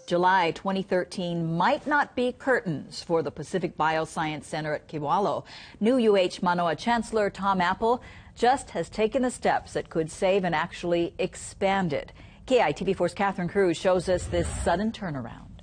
July 2013 might not be curtains for the Pacific Bioscience Center at Kewalo. New UH Manoa Chancellor Tom Apple just has taken the steps that could save and actually expand it. KITV4's Catherine Cruz shows us this sudden turnaround.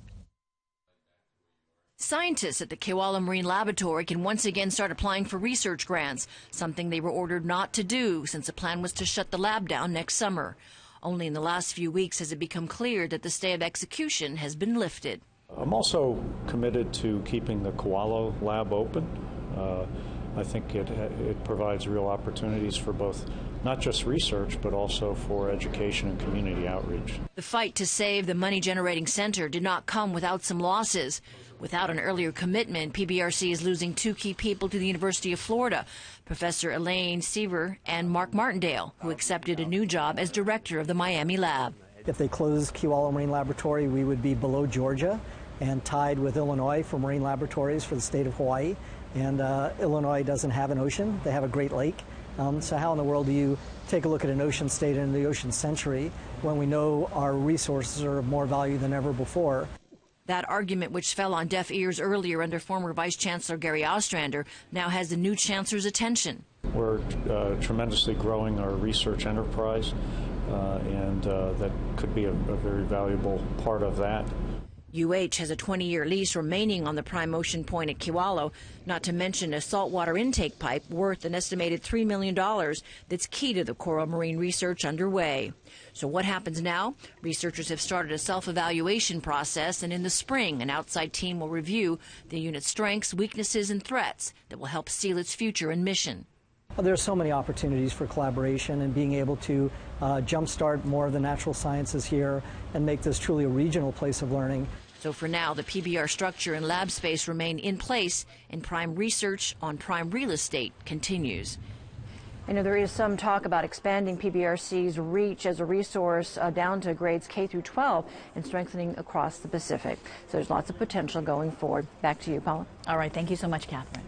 Scientists at the Kewalo Marine Laboratory can once again start applying for research grants, something they were ordered not to do since the plan was to shut the lab down next summer. Only in the last few weeks has it become clear that the stay of execution has been lifted. I'm also committed to keeping the Kewalo lab open. I think it provides real opportunities for both not just research, but also for education and community outreach. The fight to save the money-generating center did not come without some losses. Without an earlier commitment, PBRC is losing two key people to the University of Florida, Professor Elaine Seaver and Mark Martindale, who accepted a new job as director of the Miami lab. If they closed Kewalo Marine Laboratory, we would be below Georgia and tied with Illinois for marine laboratories for the state of Hawaii. And Illinois doesn't have an ocean. They have a Great Lake. So how in the world do you take a look at an ocean state in the ocean century when we know our resources are of more value than ever before? That argument, which fell on deaf ears earlier under former Vice Chancellor Gary Ostrander, now has the new Chancellor's attention. We're tremendously growing our research enterprise, and that could be a very valuable part of that. UH has a 20-year lease remaining on the prime ocean point at Kewalo, not to mention a saltwater intake pipe worth an estimated $3 million that's key to the coral marine research underway. So what happens now? Researchers have started a self-evaluation process, and in the spring, an outside team will review the unit's strengths, weaknesses, and threats that will help seal its future and mission. Well, there are so many opportunities for collaboration and being able to jumpstart more of the natural sciences here and make this truly a regional place of learning. So for now, the PBR structure and lab space remain in place, and prime research on prime real estate continues. I know there is some talk about expanding PBRC's reach as a resource down to grades K through 12 and strengthening across the Pacific. So there's lots of potential going forward. Back to you, Paula. All right. Thank you so much, Catherine.